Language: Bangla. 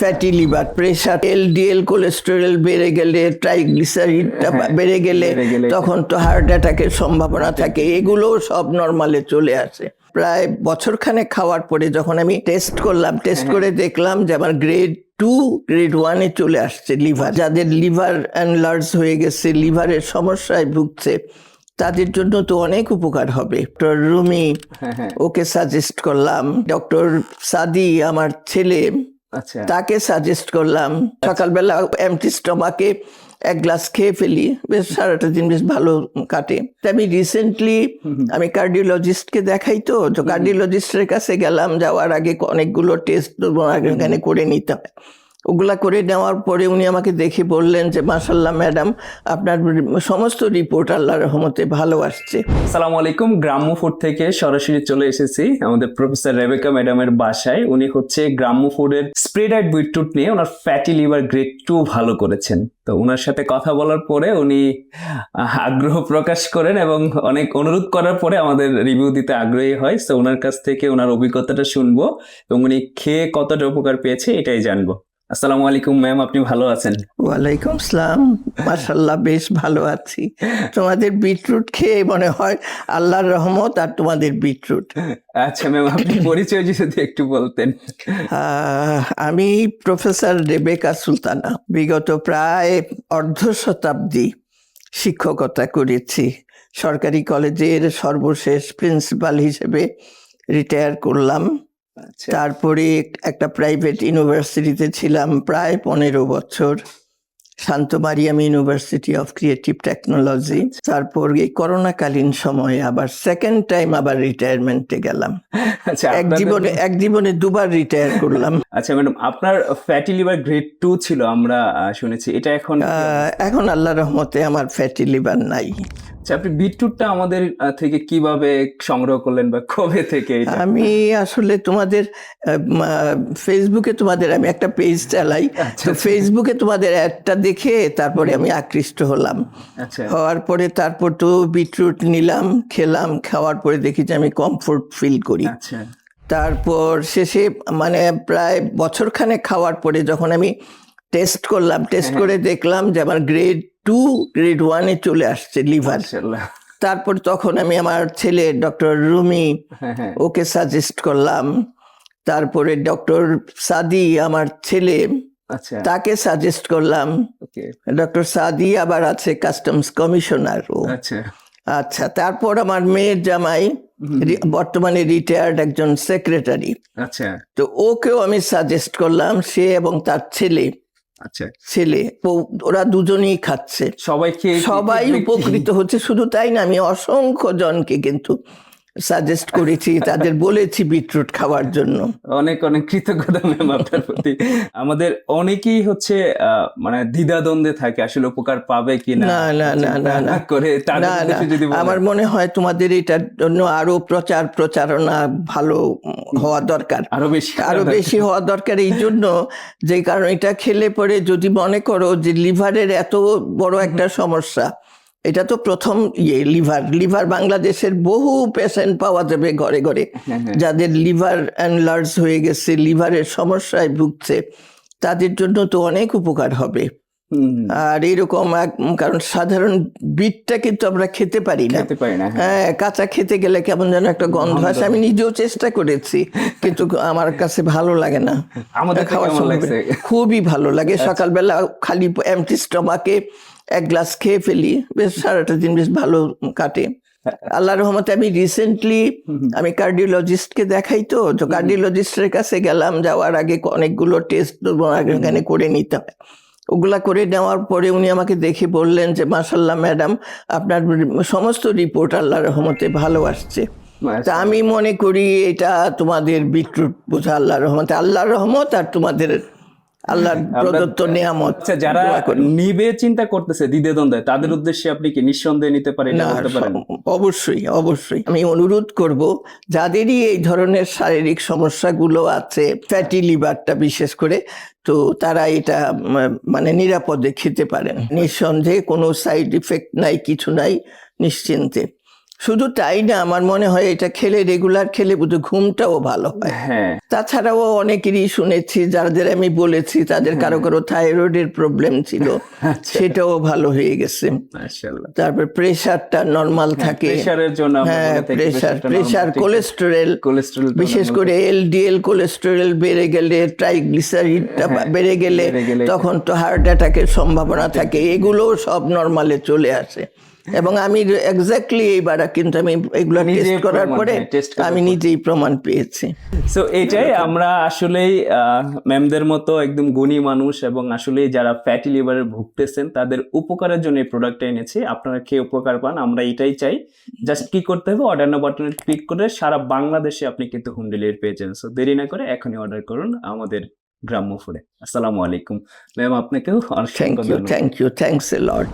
Fatty liver, pressure, LDL cholesterol বেড়ে গেলে, ট্রাইগ্লিসারিডটা বেড়ে গেলে তখন তো হার্ট অ্যাটাকের সম্ভাবনা থাকে। এগুলো সব নর্মালে চলে আসে। প্রায় বছরখানেক খাওয়ার পরে যখন আমি টেস্ট করলাম, টেস্ট করে দেখলাম যে আমার গ্রেড 2 গ্রেড 1-এ চলে আসছে লিভার। যাদের লিভার এনলার্জ হয়ে গেছে, লিভারের সমস্যায় ভুগছে, তাদের জন্য তো অনেক উপকার হবে। ডক্টর রুমি ওকে সাজেস্ট করলাম, ডক্টর সাদি আমার ছেলে তাকে সাজেস্ট করলাম। সকালবেলা এমটি স্টমাকে এক গ্লাস খেয়ে ফেলি, বেশ সারাটা দিন বেশ ভালো কাটে। আমি রিসেন্টলি আমি কার্ডিওলজিস্টকে দেখাই, তো কার্ডিওলজিস্টের কাছে গেলাম। যাওয়ার আগে অনেকগুলো টেস্ট এখানে করে নিতে হয়। ওগুলা করে নেওয়ার পরে উনি আমাকে দেখে বললেন যে মাশাআল্লাহ ম্যাডাম, আপনার সমস্ত রিপোর্ট আল্লাহর রহমতে ভালো আসছে। আসসালামু আলাইকুম। গ্রাম্য ফুড থেকে সরাসরি চলে এসেছি আমাদের প্রফেসর রেবেকা ম্যাডামের বাসায়। উনি হচ্ছে গ্রাম্য ফুডের স্প্রেড বিটরুট নিয়ে ওনার ফ্যাটি লিভার গ্রেড 2 ভালো করেছেন। তো ওনার সাথে কথা বলার পরে উনি আগ্রহ প্রকাশ করেন এবং অনেক অনুরোধ করার পরে আমাদের রিভিউ দিতে আগ্রহী হয়। তো ওনার কাছ থেকে ওনার অভিজ্ঞতাটা শুনবো এবং উনি খেয়ে কতটা উপকার পেয়েছে এটাই জানবো। আসসালামু আলাইকুম ম্যাম, আপনি ভালো আছেন? ওয়ালাইকুম আসসালাম, মাশাআল্লাহ বেশ ভালো আছি। তোমাদের বিটরুট খেয়ে মনে হয় আল্লাহর রহমত আর তোমাদের বিটরুট। আচ্ছা ম্যাম, আপনি পরিচয় যদি একটু বলতেন। আমি প্রফেসর রেবেকা সুলতানা, বিগত প্রায় অর্ধ শতাব্দী শিক্ষকতা করেছি। সরকারি কলেজের সর্বশেষ প্রিন্সিপাল হিসেবে রিটায়ার করলাম। তারপরে একটা প্রাইভেট ইউনিভার্সিটিতে ছিলাম প্রায় 15 বছর, Shanto Mariam University of Creative Technology. তারপর এই করোনাকালীন সময়ে আবার সেকেন্ড টাইম আবার রিটায়ারমেন্টে গেলাম। এক জীবনে দুবার রিটায়ার করলাম। আচ্ছা ম্যাডাম, আপনার ফ্যাটি লিভার গ্রেড 2 ছিল আমরা শুনেছি, এটা এখন আল্লাহর রহমতে আমার ফ্যাটি লিভার নাই। আচ্ছা, আপনি বিটরুটটা আমাদের থেকে কিভাবে সংগ্রহ করলেন বা কবে থেকে? আমি আসলে তোমাদের ফেসবুকে তোমাদের আমি একটা পেজ চালাই, তো ফেসবুকে তোমাদের অ্যাডটা দেখে তারপরে আমি আকৃষ্ট হলাম। হওয়ার পরে তারপর তো বিটরুট নিলাম, খেলাম। খাওয়ার পরে দেখি যে আমি কমফোর্ট ফিল করি। তারপর শেষে মানে প্রায় বছরখানেক খাওয়ার পরে যখন আমি টেস্ট করলাম, টেস্ট করে দেখলাম যে আমার গ্রেড 2 গ্রেড 1-এ চলে আসছে লিভার। তারপর তখন আমি আমার ছেলে ডক্টর রুমি ওকে সাজেস্ট করলাম। তারপরে ডক্টর সাদি আমার ছেলে তাকে সাজেস্ট করলাম। ডক্টর সাদি আবার আছে কাস্টমস কমিশনার। আচ্ছা, তারপর আমার মেয়ের জামাই বর্তমানে রিটায়ার্ড একজন সেক্রেটারি, তো ওকেও আমি সাজেস্ট করলাম। সে এবং তার ছেলে, ওরা দুজনেই খাচ্ছে, সবাই উপকৃত হচ্ছে। শুধু তাই না, আমি অসংখ্য জনকে কিন্তু সাজেস্ট করেছি, তাদের বলেছি বিটরুট খাওয়ার জন্য। অনেক অনেক কৃতজ্ঞতা ম্যাম আপনার প্রতি। আমাদের অনেকেই হচ্ছে মানে দ্বিধাদ্বন্দ্বে থাকে আসলে উপকার পাবে কিনা। না করে আমার মনে হয় তোমাদের এটার জন্য আরো প্রচারণা ভালো হওয়া দরকার, আরো বেশি হওয়া দরকার। এই জন্য যে কারণ এটা খেলে পরে যদি মনে করো যে লিভারের এত বড় একটা সমস্যা, এটা তো প্রথম লিভার বাংলাদেশের বহু পেশেন্ট পাওয়া যাবে ঘরে ঘরে, যাদের লিভার এনলার্জ হয়ে গেছে, লিভারের সমস্যায় ভুগছে, তাদের জন্য তো অনেক উপকার হবে। আর এরকম কারণ সাধারণ বিটটা কিন্তু আমরা খেতে পারি না। হ্যাঁ, কাঁচা খেতে গেলে কেমন যেন একটা গন্ধ আসে। আমি নিজেও চেষ্টা করেছি, কিন্তু আমার কাছে ভালো লাগে না। আমাদের খাওয়ার সময় খুবই ভালো লাগে। সকালবেলা খালি এমটি স্টমাকে এক গ্লাস খেয়ে ফেলি, বেশ সারাটা দিন বেশ ভালো কাটে আল্লাহর রহমতে। আমি রিসেন্টলি আমি কার্ডিওলজিস্টকে দেখাই, তো কার্ডিওলজিস্টের কাছে গেলাম। যাওয়ার আগে অনেকগুলো টেস্ট এখানে করে নিতে হয়। ওগুলা করে নেওয়ার পরে উনি আমাকে দেখে বললেন যে মাশাআল্লাহ ম্যাডাম, আপনার সমস্ত রিপোর্ট আল্লাহর রহমতে ভালো আসছে। তা আমি মনে করি এটা তোমাদের বিটরুট বোঝা আল্লাহর রহমত আর তোমাদের আল্লাহর প্রদত্ত নিয়ামত। যারা নিবে চিন্তা করতেছে দ্বিধাদ্বন্দ্বে, তাদের উদ্দেশ্যে আপনি কি নিঃসন্দেহে নিতে পারেন? অবশ্যই আমি অনুরোধ করব, যাদেরই এই ধরনের শারীরিক সমস্যাগুলো আছে, ফ্যাটি লিভারটা বিশেষ করে, তো তারা এটা মানে নিরাপদে খেতে পারেন। নিঃসন্দেহে কোনো সাইড ইফেক্ট নাই, কিছু নাই, নিশ্চিন্তে। শুধু তাই না, আমার মনে হয় এটা খেলে রেগুলার খেলে বুঝে ঘুমটাও ভালো হয়। তাছাড়াও অনেকেরই শুনেছি, যাদের আমি বলেছি তাদের কারো কারো থাইরয়েডের প্রবলেম ছিল, সেটাও ভালো হয়ে গেছে। মাশাআল্লাহ। তারপর প্রেশারটা নর্মাল থাকে। প্রেশারের জন্য আমরা হ্যাঁ, বলে থাকি প্রেশার, কোলেস্টেরল, কোলেস্টেরল বিশেষ করে এলডিএল কোলেস্টেরল বেড়ে গেলে, ট্রাইগ্লিসারিডটা বেড়ে গেলে তখন তো হার্ট অ্যাটাকের সম্ভাবনা থাকে। এগুলোও সব নর্মালে চলে আসে। এবং আমি এক্স্যাক্টলি এইবার কিন্তু আমি এগুলো টেস্ট করার পরে আমি নিজেই প্রমাণ পেয়েছি। সো এটাই আমরা আসলেই ম্যামদের মতো একদম গুণী মানুষ এবং আসলে যারা ফ্যাটি লিভারে ভুগতেছেন তাদের উপকারের জন্য এই প্রোডাক্টটা এনেছি। আপনারা খেয়ে উপকার পান, আমরা এটাই চাই। জাস্ট কি করতে হবে, অর্ডার নাও বাটনে ক্লিক করে সারা বাংলাদেশে আপনি কিন্তু হোম ডেলিভারি পেয়ে যাবেন। সো দেরি না করে এখনই অর্ডার করুন আমাদের গ্রাম্য ফুডে। আসসালামু আলাইকুম ম্যাম, আপনাকেও অনেক thank you, thanks a lot.